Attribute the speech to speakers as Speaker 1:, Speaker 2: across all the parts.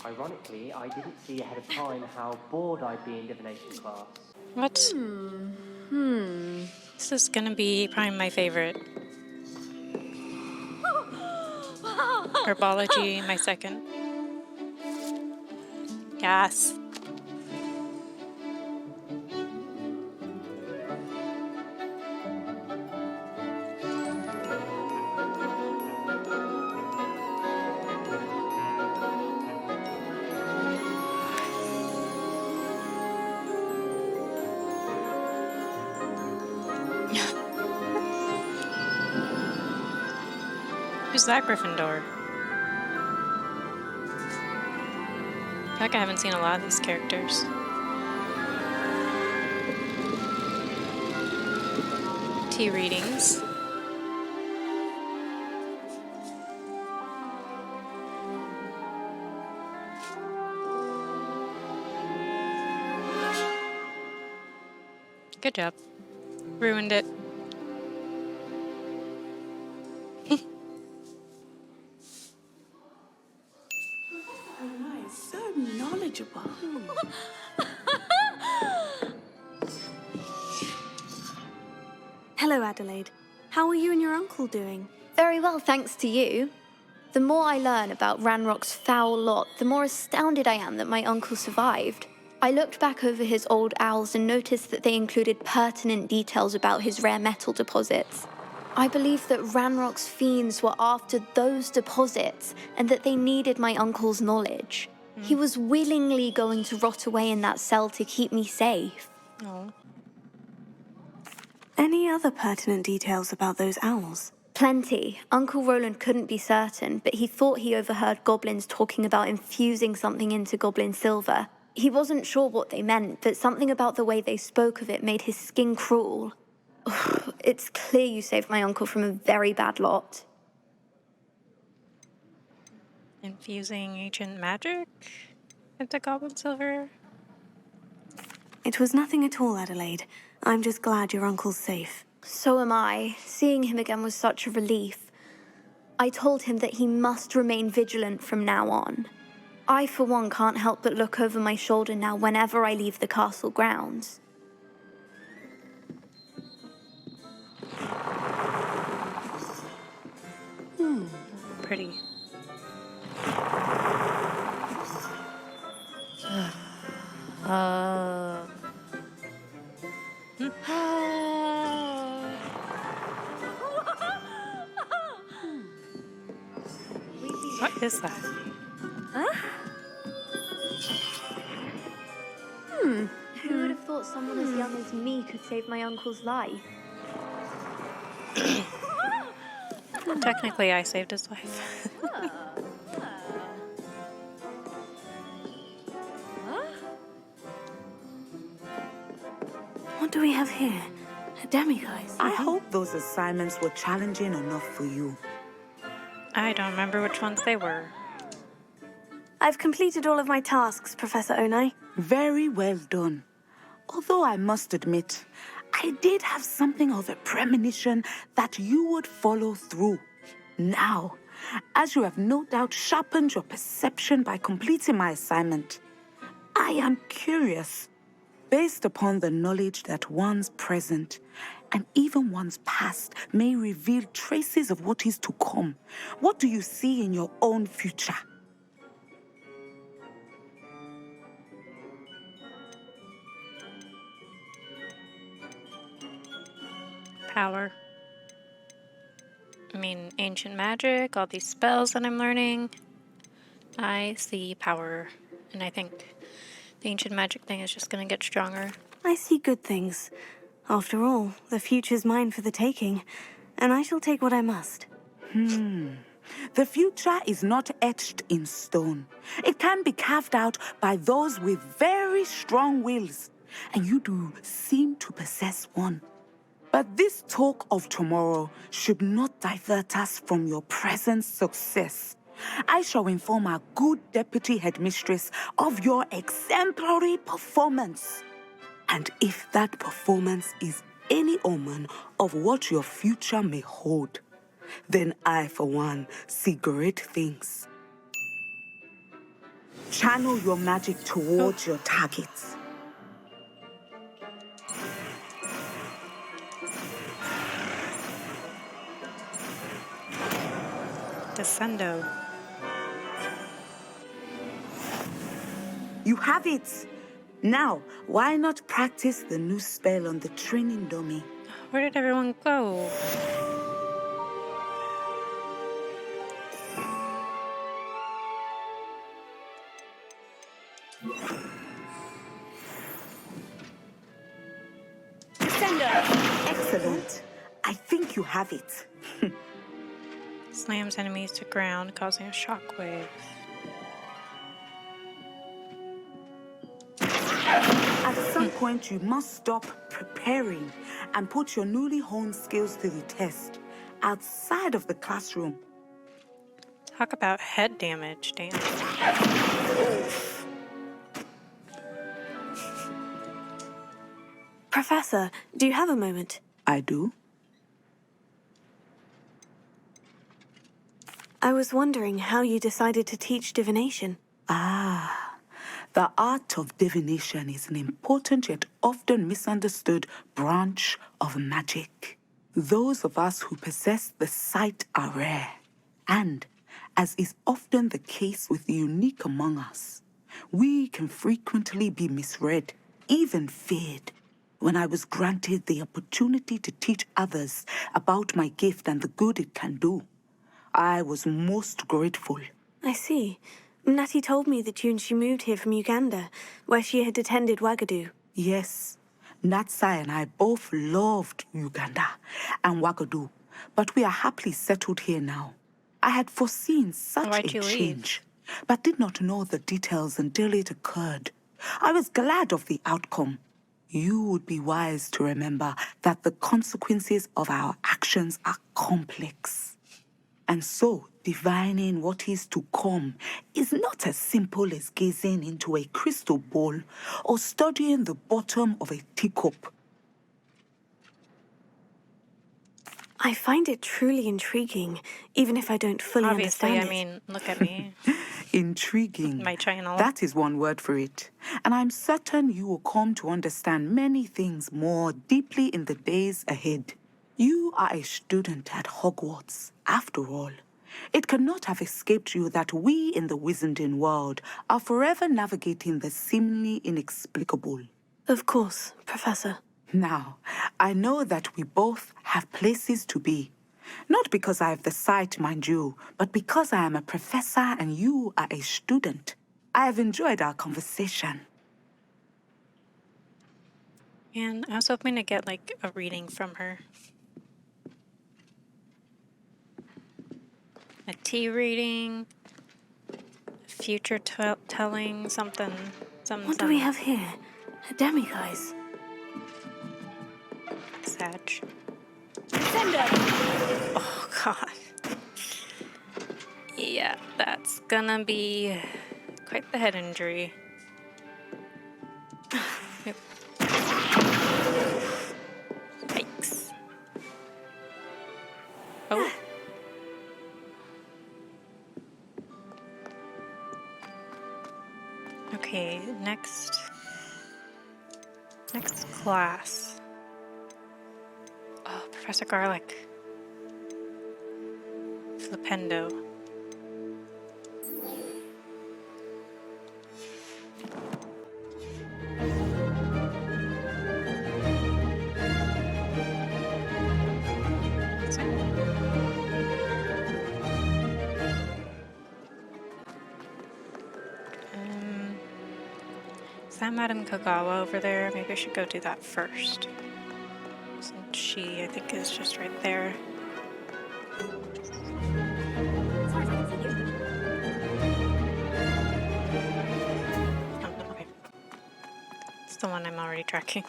Speaker 1: Ironically, I didn't see ahead of time how bored I'd be in divination class.
Speaker 2: What? This is gonna be probably my favorite. Herbology, my second. Yes. Who's that Gryffindor? I feel like I haven't seen a lot of these characters. Tea readings. Good job. Ruined it.
Speaker 3: Onai is so knowledgeable.
Speaker 4: Hello, Adelaide. How are you and your uncle doing?
Speaker 5: Very well, thanks to you. The more I learn about Ranrock's foul lot, the more astounded I am that my uncle survived. I looked back over his old owls and noticed that they included pertinent details about his rare metal deposits. I believe that Ranrock's fiends were after those deposits and that they needed my uncle's knowledge. He was willingly going to rot away in that cell to keep me safe.
Speaker 2: Oh.
Speaker 4: Any other pertinent details about those owls?
Speaker 5: Plenty. Uncle Roland couldn't be certain, but he thought he overheard goblins talking about infusing something into goblin silver. He wasn't sure what they meant, but something about the way they spoke of it made his skin crawl. It's clear you saved my uncle from a very bad lot.
Speaker 2: Infusing ancient magic into goblin silver?
Speaker 4: It was nothing at all, Adelaide. I'm just glad your uncle's safe.
Speaker 5: So am I. Seeing him again was such a relief. I told him that he must remain vigilant from now on. I, for one, can't help but look over my shoulder now whenever I leave the castle grounds.
Speaker 2: Pretty. What is that?
Speaker 5: Who would have thought someone as young as me could save my uncle's life?
Speaker 2: Technically, I saved his life.
Speaker 4: What do we have here? A demiguise?
Speaker 3: I hope those assignments were challenging enough for you.
Speaker 2: I don't remember which ones they were.
Speaker 4: I've completed all of my tasks, Professor Onai.
Speaker 3: Very well done. Although I must admit, I did have something of a premonition that you would follow through. Now, as you have no doubt sharpened your perception by completing my assignment, I am curious, based upon the knowledge that one's present and even one's past may reveal traces of what is to come. What do you see in your own future?
Speaker 2: Power. I mean, ancient magic, all these spells that I'm learning. I see power, and I think the ancient magic thing is just gonna get stronger.
Speaker 4: I see good things. After all, the future's mine for the taking, and I shall take what I must.
Speaker 3: The future is not etched in stone. It can be carved out by those with very strong wills, and you do seem to possess one. But this talk of tomorrow should not divert us from your present success. I shall inform our good deputy headmistress of your exemplary performance. And if that performance is any omen of what your future may hold, then I, for one, see great things. Channel your magic towards your targets.
Speaker 2: Descendo.
Speaker 3: You have it! Now, why not practice the new spell on the training dummy?
Speaker 2: Where did everyone go?
Speaker 3: Excellent. I think you have it.
Speaker 2: Slams enemies to ground, causing a shockwave.
Speaker 3: At some point, you must stop preparing and put your newly honed skills to the test outside of the classroom.
Speaker 2: Talk about head damage, damn.
Speaker 4: Professor, do you have a moment?
Speaker 3: I do.
Speaker 4: I was wondering how you decided to teach divination.
Speaker 3: The art of divination is an important yet often misunderstood branch of magic. Those of us who possess the sight are rare, and, as is often the case with the unique among us, we can frequently be misread, even feared. When I was granted the opportunity to teach others about my gift and the good it can do, I was most grateful.
Speaker 4: I see. Natty told me that you and she moved here from Uganda, where she had attended Wagadu.
Speaker 3: Yes, Natsai and I both loved Uganda and Wagadu, but we are happily settled here now. I had foreseen such
Speaker 2: Why'd
Speaker 3: a
Speaker 2: you leave?
Speaker 3: change, but did not know the details until it occurred. I was glad of the outcome. You would be wise to remember that the consequences of our actions are complex. And so, divining what is to come is not as simple as gazing into a crystal ball or studying the bottom of a teacup.
Speaker 4: I find it truly intriguing, even if I don't fully
Speaker 2: Obviously,
Speaker 4: understand
Speaker 2: I mean, look at me.
Speaker 3: Intriguing.
Speaker 2: My channel.
Speaker 3: That is one word for it. And I'm certain you will come to understand many things more deeply in the days ahead. You are a student at Hogwarts, after all. It cannot have escaped you that we in the wizarding world are forever navigating the seemingly inexplicable.
Speaker 4: Of course, Professor.
Speaker 3: Now, I know that we both have places to be. Not because I have the sight, mind you, but because I am a professor and you are a student. I have enjoyed our conversation.
Speaker 2: And I was hoping to get, like, a reading from her. A tea reading, future telling, something.
Speaker 4: What do we have here? A demiguise.
Speaker 2: Sag. Oh, God. Yeah, that's gonna be quite the head injury. Yep. Yikes. Oh. Okay, next class. Oh, Professor Garlick. Flipendo. Is that Madam Kogawa over there? Maybe I should go do that first. Since she, I think, is just right there. Oh, okay. It's the one I'm already tracking.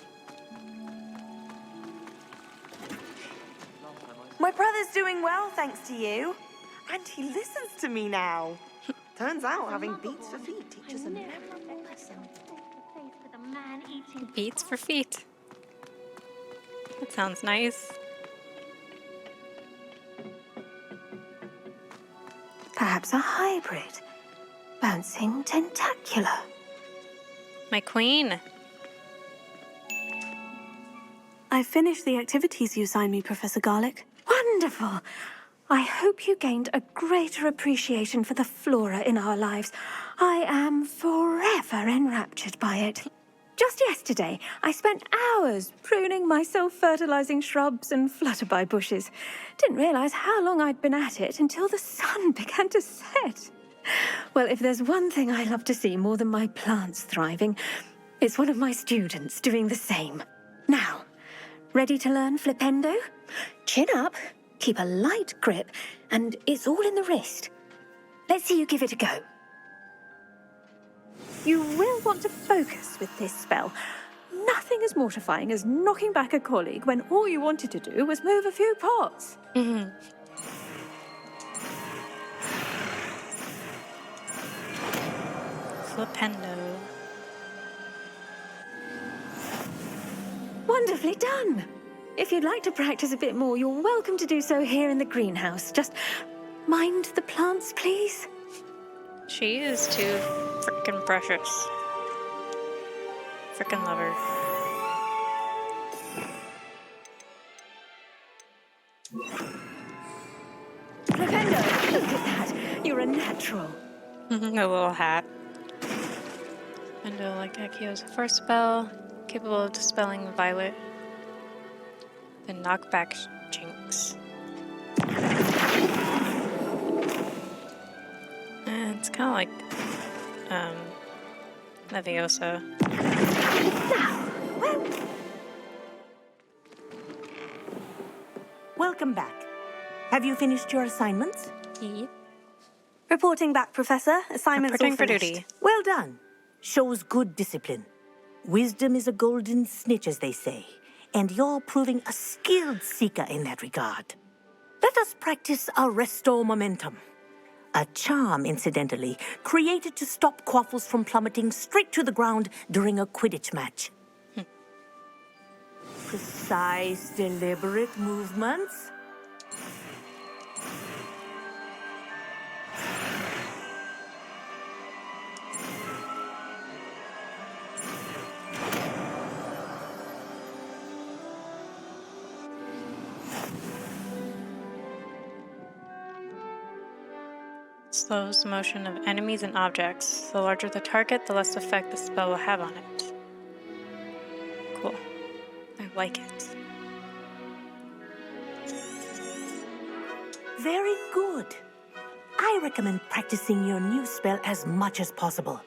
Speaker 6: My brother's doing well, thanks to you. And he listens to me now. Turns out having beats for feet teaches a memorable lesson.
Speaker 2: Beats for feet. That sounds nice.
Speaker 3: Perhaps a hybrid.
Speaker 4: bouncing tentacular.
Speaker 2: My queen.
Speaker 4: I finished the activities you assigned me, Professor Garlick.
Speaker 7: Wonderful. I hope you gained a greater appreciation for the flora in our lives. I am forever enraptured by it. Just yesterday, I spent hours pruning my self-fertilizing shrubs and flutterby bushes. Didn't realize how long I'd been at it until the sun began to set. Well, if there's one thing I love to see more than my plants thriving, it's one of my students doing the same. Now, ready to learn flipendo? Chin up, keep a light grip, and it's all in the wrist. Let's see you give it a go. You will want to focus with this spell. Nothing as mortifying as knocking back a colleague when all you wanted to do was move a few pots.
Speaker 2: Flipendo.
Speaker 7: Wonderfully done. If you'd like to practice a bit more, you're welcome to do so here in the greenhouse. Just mind the plants, please.
Speaker 2: She is too frickin' precious. Frickin' love her.
Speaker 7: Flipendo, look at that. You're a natural.
Speaker 2: A little hat. Flipendo like Ekio's first spell, capable of dispelling violet. Then knockback jinx. It's kind of like Leviosa.
Speaker 7: Now, well,
Speaker 6: Welcome back. Have you finished your assignments?
Speaker 2: Yep.
Speaker 4: Reporting back, Professor. Assignments all
Speaker 2: Reporting for
Speaker 4: finished.
Speaker 2: duty.
Speaker 6: Well done. Shows good discipline. Wisdom is a golden snitch, as they say, and you're proving a skilled seeker in that regard. Let us practice Arresto Momentum. A charm, incidentally, created to stop quaffles from plummeting straight to the ground during a Quidditch match. Precise, deliberate movements.
Speaker 2: Slows the motion of enemies and objects. The larger the target, the less effect the spell will have on it. Cool. I like it.
Speaker 6: Very good. I recommend practicing your new spell as much as possible,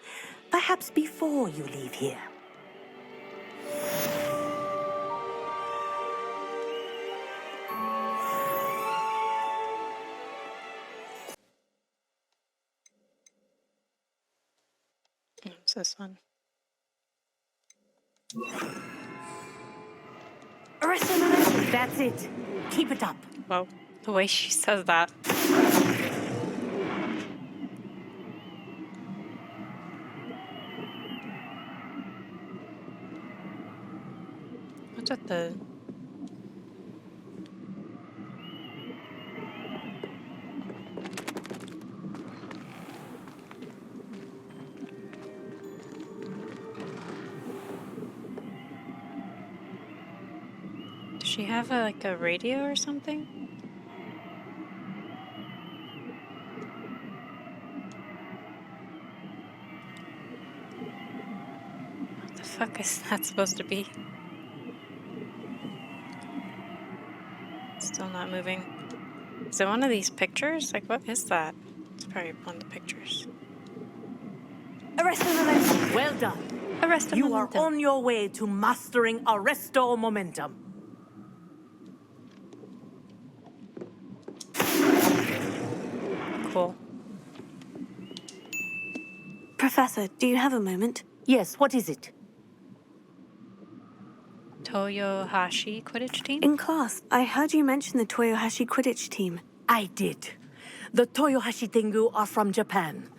Speaker 6: perhaps before you leave here.
Speaker 2: What's this one?
Speaker 6: Arresto Momentum, that's it. Keep it up.
Speaker 2: Whoa, the way she says that. What's with the... Does she have like a radio or something? What the fuck is that supposed to be? Still not moving. Is it one of these pictures? Like, what is that? It's probably one of the pictures.
Speaker 7: Arresto Momentum.
Speaker 6: Well done.
Speaker 2: Arresto
Speaker 6: You
Speaker 2: Momentum.
Speaker 6: are on your way to mastering Arresto Momentum.
Speaker 2: Cool.
Speaker 4: Professor, do you have a moment?
Speaker 6: Yes, what is it?
Speaker 2: Toyohashi Quidditch team?
Speaker 4: In class, I heard you mention the Toyohashi Quidditch team.
Speaker 6: I did. The Toyohashi Tengu are from Japan.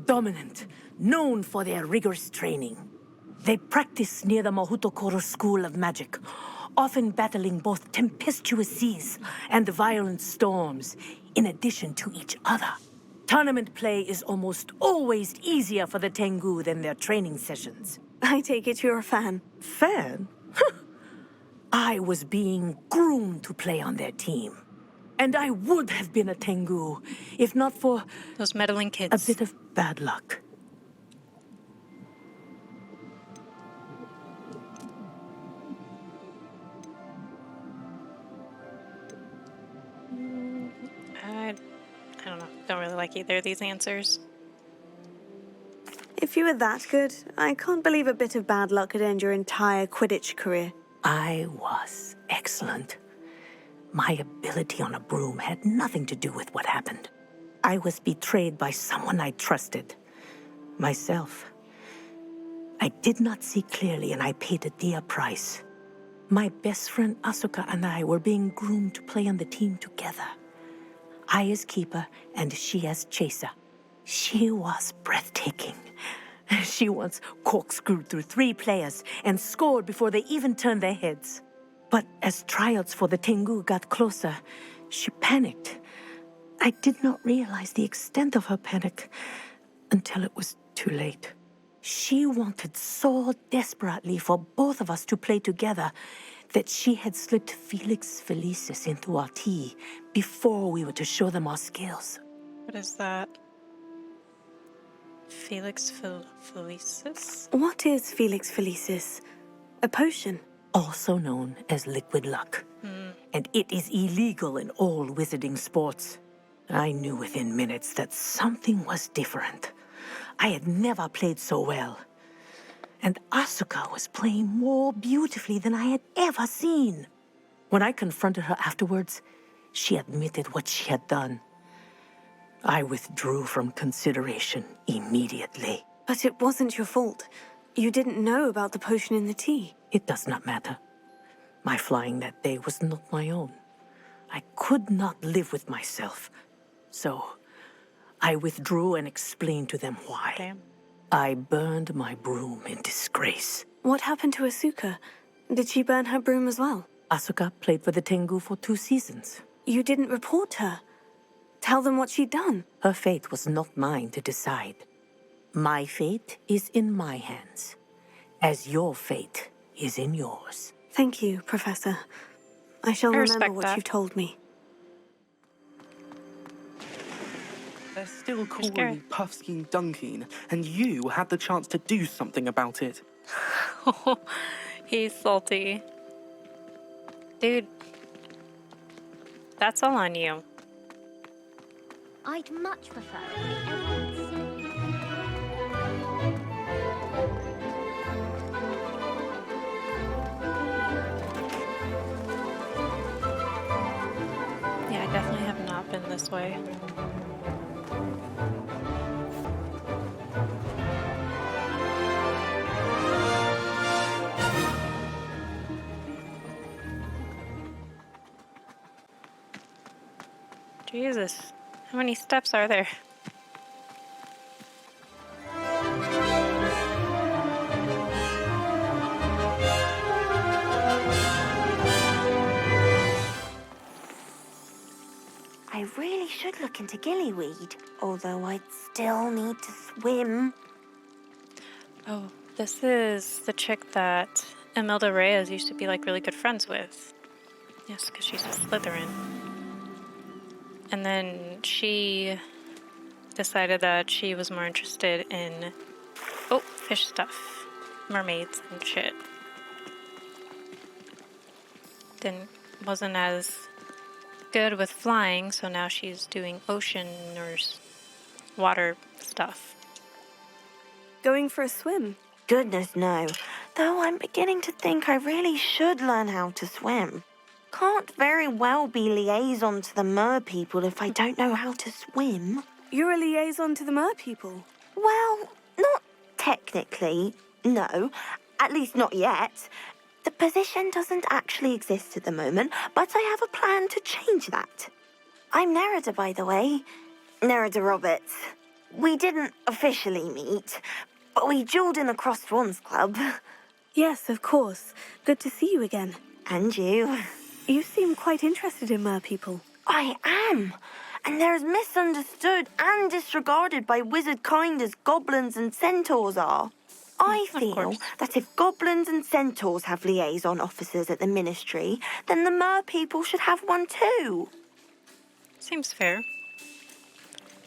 Speaker 6: Dominant, known for their rigorous training. They practice near the Mahutokoro School of Magic, often battling both tempestuous seas and violent storms, in addition to each other. Tournament play is almost always easier for the Tengu than their training sessions.
Speaker 4: I take it you're a fan.
Speaker 6: Fan? I was being groomed to play on their team. And I would have been a Tengu if not for
Speaker 2: Those meddling
Speaker 6: a
Speaker 2: kids.
Speaker 6: bit of bad luck.
Speaker 2: I don't know. Don't really like either of these answers.
Speaker 4: If you were that good, I can't believe a bit of bad luck could end your entire Quidditch career.
Speaker 6: I was excellent. My ability on a broom had nothing to do with what happened. I was betrayed by someone I trusted. Myself. I did not see clearly and I paid a dear price. My best friend Asuka and I were being groomed to play on the team together. I as keeper and she as chaser. She was breathtaking. She once corkscrewed through 3 players and scored before they even turned their heads. But as tryouts for the Tengu got closer, she panicked. I did not realize the extent of her panic until it was too late. She wanted so desperately for both of us to play together that she had slipped Felix Felicis into our tea before we were to show them our skills.
Speaker 2: What is that? Felix Felicis?
Speaker 4: What is Felix Felicis? A potion?
Speaker 6: Also known as liquid luck. And it is illegal in all wizarding sports. I knew within minutes that something was different. I had never played so well. And Asuka was playing more beautifully than I had ever seen. When I confronted her afterwards, she admitted what she had done. I withdrew from consideration immediately.
Speaker 4: But it wasn't your fault. You didn't know about the potion in the tea.
Speaker 6: It does not matter. My flying that day was not my own. I could not live with myself. So, I withdrew and explained to them why.
Speaker 2: Damn.
Speaker 6: I burned my broom in disgrace.
Speaker 4: What happened to Asuka? Did she burn her broom as well?
Speaker 6: Asuka played for the Tengu for 2 seasons.
Speaker 4: You didn't report her. Tell them what she'd done.
Speaker 6: Her fate was not mine to decide. My fate is in my hands, as your fate is in yours.
Speaker 4: Thank you, Professor. I shall remember
Speaker 2: respect
Speaker 4: what
Speaker 2: that.
Speaker 4: you've told me.
Speaker 8: They're still calling
Speaker 2: scary.
Speaker 8: you Puffskein Dunkin, and you had the chance to do something about it.
Speaker 2: He's salty. Dude. That's all on you.
Speaker 9: I'd much prefer if everyone simply...
Speaker 2: Yeah, I definitely have not been this way. Jesus, how many steps are there?
Speaker 10: I really should look into gillyweed, although I'd still need to swim.
Speaker 2: Oh, this is the chick that Imelda Reyes used to be like really good friends with. Yes, because she's a Slytherin. And then she decided that she was more interested in, fish stuff, mermaids and shit. Then wasn't as good with flying, so now she's doing ocean or water stuff.
Speaker 4: Going for a swim?
Speaker 10: Goodness, no. Though I'm beginning to think I really should learn how to swim. Can't very well be liaison to the mer people if I don't know how to swim.
Speaker 4: You're a liaison to the mer people.
Speaker 10: Well, not technically, no. At least not yet. The position doesn't actually exist at the moment, but I have a plan to change that. I'm Nerida, by the way. Nerida Roberts. We didn't officially meet, but we duelled in the Crossed Swans Club.
Speaker 4: Yes, of course. Good to see you again.
Speaker 10: And you.
Speaker 4: You seem quite interested in mer people.
Speaker 10: I am. and they're as misunderstood and disregarded by wizard kind as goblins and centaurs are. I feel that if goblins and centaurs have liaison officers at the ministry, then the mer people should have one too.
Speaker 2: Seems fair.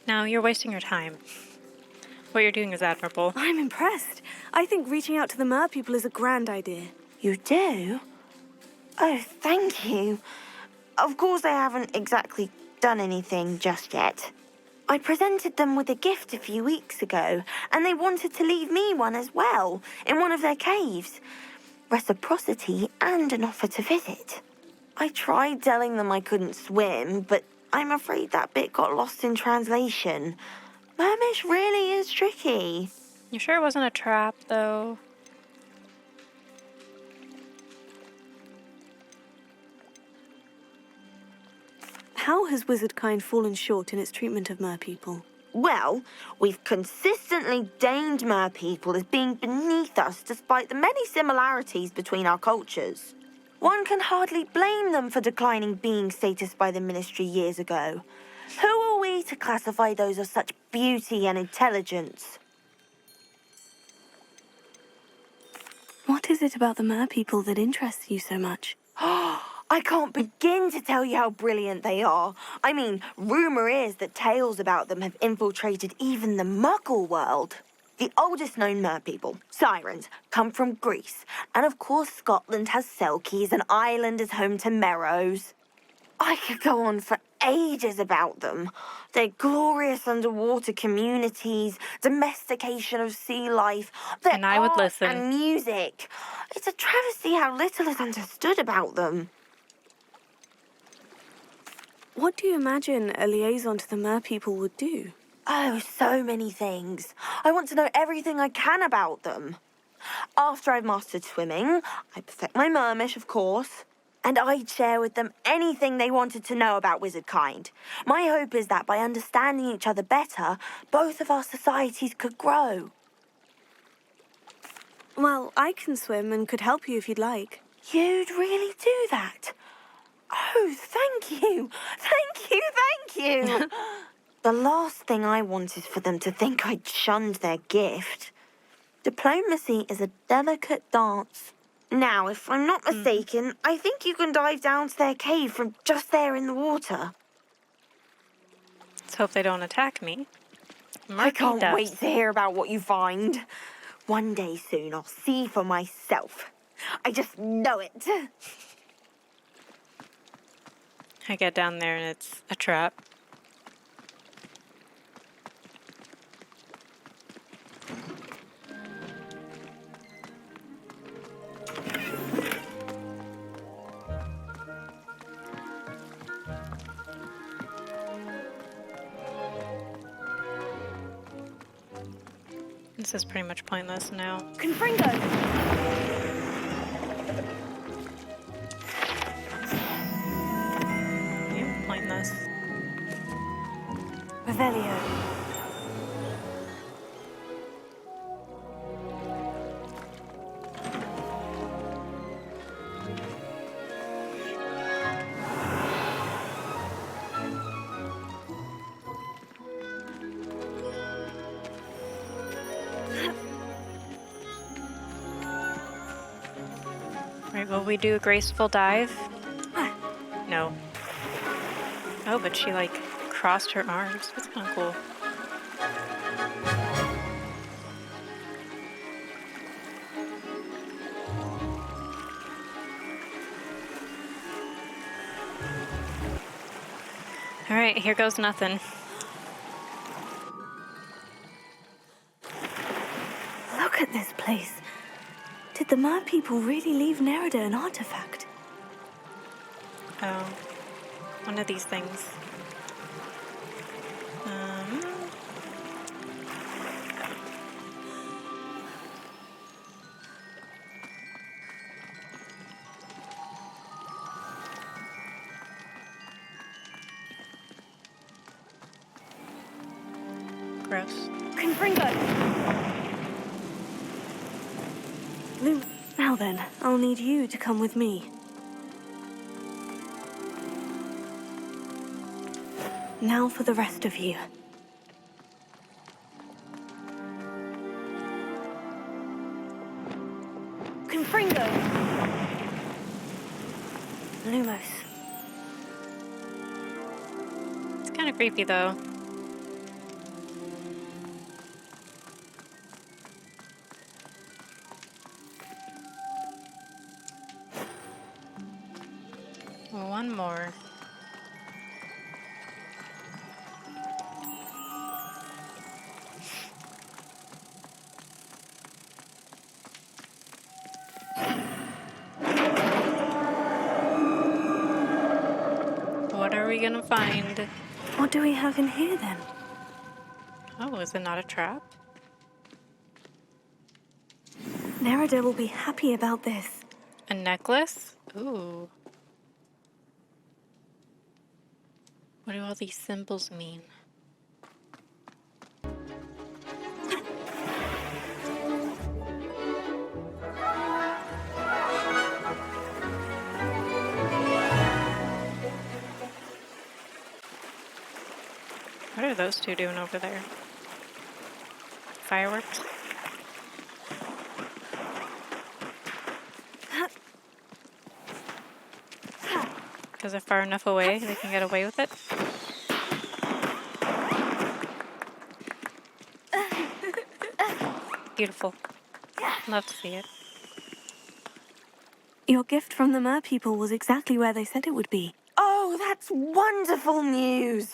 Speaker 2: Now, you're wasting your time. What you're doing is admirable.
Speaker 4: I'm impressed. I think reaching out to the mer people is a grand idea.
Speaker 10: You do? Oh, thank you. Of course, I haven't exactly done anything just yet. I presented them with a gift a few weeks ago, and they wanted to leave me one as well, in one of their caves. Reciprocity and an offer to visit. I tried telling them I couldn't swim, but I'm afraid that bit got lost in translation. Mermish really is tricky.
Speaker 2: You sure it wasn't a trap, though?
Speaker 4: How has wizardkind fallen short in its treatment of mer people?
Speaker 10: Well, we've consistently deemed mer people as being beneath us despite the many similarities between our cultures. One can hardly blame them for declining being status by the ministry years ago. Who are we to classify those of such beauty and intelligence?
Speaker 4: What is it about the mer people that interests you so much?
Speaker 10: I can't begin to tell you how brilliant they are. I mean, rumour is that tales about them have infiltrated even the Muggle world. The oldest known mer people, sirens, come from Greece. And of course Scotland has Selkies and Ireland is home to Merrows. I could go on for ages about them. Their glorious underwater communities, domestication of sea life, their
Speaker 2: And I would
Speaker 10: art
Speaker 2: listen.
Speaker 10: and music. It's a travesty how little is understood about them.
Speaker 4: What do you imagine a liaison to the mer people would do?
Speaker 10: Oh, so many things. I want to know everything I can about them. After I've mastered swimming, I perfect my mermish, of course, and I'd share with them anything they wanted to know about wizardkind. My hope is that by understanding each other better, both of our societies could grow.
Speaker 4: Well, I can swim and could help you if you'd like.
Speaker 10: You'd really do that? Oh, thank you. Thank you, thank you. The last thing I want is for them to think I'd shunned their gift. Diplomacy is a delicate dance. Now, if I'm not mistaken, I think you can dive down to their cave from just there in the water.
Speaker 2: Let's hope they don't attack me.
Speaker 10: I
Speaker 2: Mer-ky
Speaker 10: can't
Speaker 2: Depths.
Speaker 10: wait to hear about what you find. One day soon, I'll see for myself. I just know it.
Speaker 2: I get down there and it's a trap. This is pretty much pointless now.
Speaker 4: Confringo!
Speaker 2: Yeah, pointless.
Speaker 4: Revelio.
Speaker 2: Right, will we do a graceful dive? No. Oh, but she like crossed her arms. That's kind of cool. All right, here goes nothing.
Speaker 4: Look at this place. Did the mer people really leave Nerida an artifact?
Speaker 2: Oh, one of these things. Gross.
Speaker 4: Confringo! Now then, I'll need you to come with me. Now for the rest of you. Confringo! Lumos.
Speaker 2: It's kind of creepy, though. One more. What are we gonna find?
Speaker 4: What do we have in here then?
Speaker 2: Oh, is it not a trap?
Speaker 4: Nerida will be happy about this.
Speaker 2: A necklace? Ooh. What do all these symbols mean? What are those two doing over there? Fireworks? Because they're far enough away, they can get away with it. Beautiful. Love to see it.
Speaker 4: Your gift from the Mer people was exactly where they said it would be.
Speaker 10: Oh, that's wonderful news.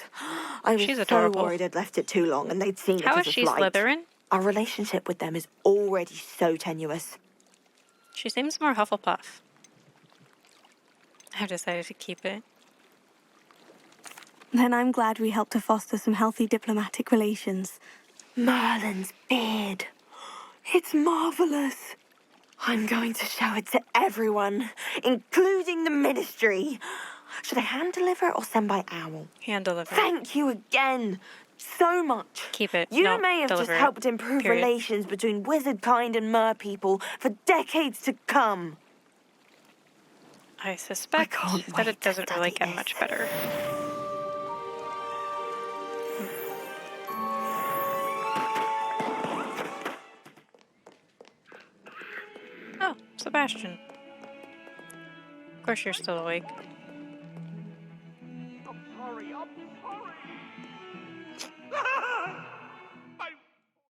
Speaker 10: I was
Speaker 2: She's
Speaker 10: so
Speaker 2: adorable.
Speaker 10: worried I'd left it too long and they'd seen it
Speaker 2: How
Speaker 10: as
Speaker 2: is
Speaker 10: a
Speaker 2: she
Speaker 10: flight.
Speaker 2: Slytherin?
Speaker 10: Our relationship with them is already so tenuous.
Speaker 2: She seems more Hufflepuff. I've decided to keep it.
Speaker 4: Then I'm glad we helped to foster some healthy diplomatic relations.
Speaker 10: Merlin's beard. It's marvelous. I'm going to show it to everyone, including the ministry. Should I hand deliver it or send by owl?
Speaker 2: Hand deliver.
Speaker 10: Thank you again so much.
Speaker 2: Keep it.
Speaker 10: You
Speaker 2: No,
Speaker 10: may have just
Speaker 2: deliver it.
Speaker 10: helped improve
Speaker 2: Period.
Speaker 10: relations between wizard kind and mer people for decades to come.
Speaker 2: I suspect
Speaker 10: can't
Speaker 2: that
Speaker 10: wait
Speaker 2: it
Speaker 10: to
Speaker 2: doesn't really
Speaker 10: study
Speaker 2: get
Speaker 10: this.
Speaker 2: much better. Oh, Sebastian. Of course you're still awake.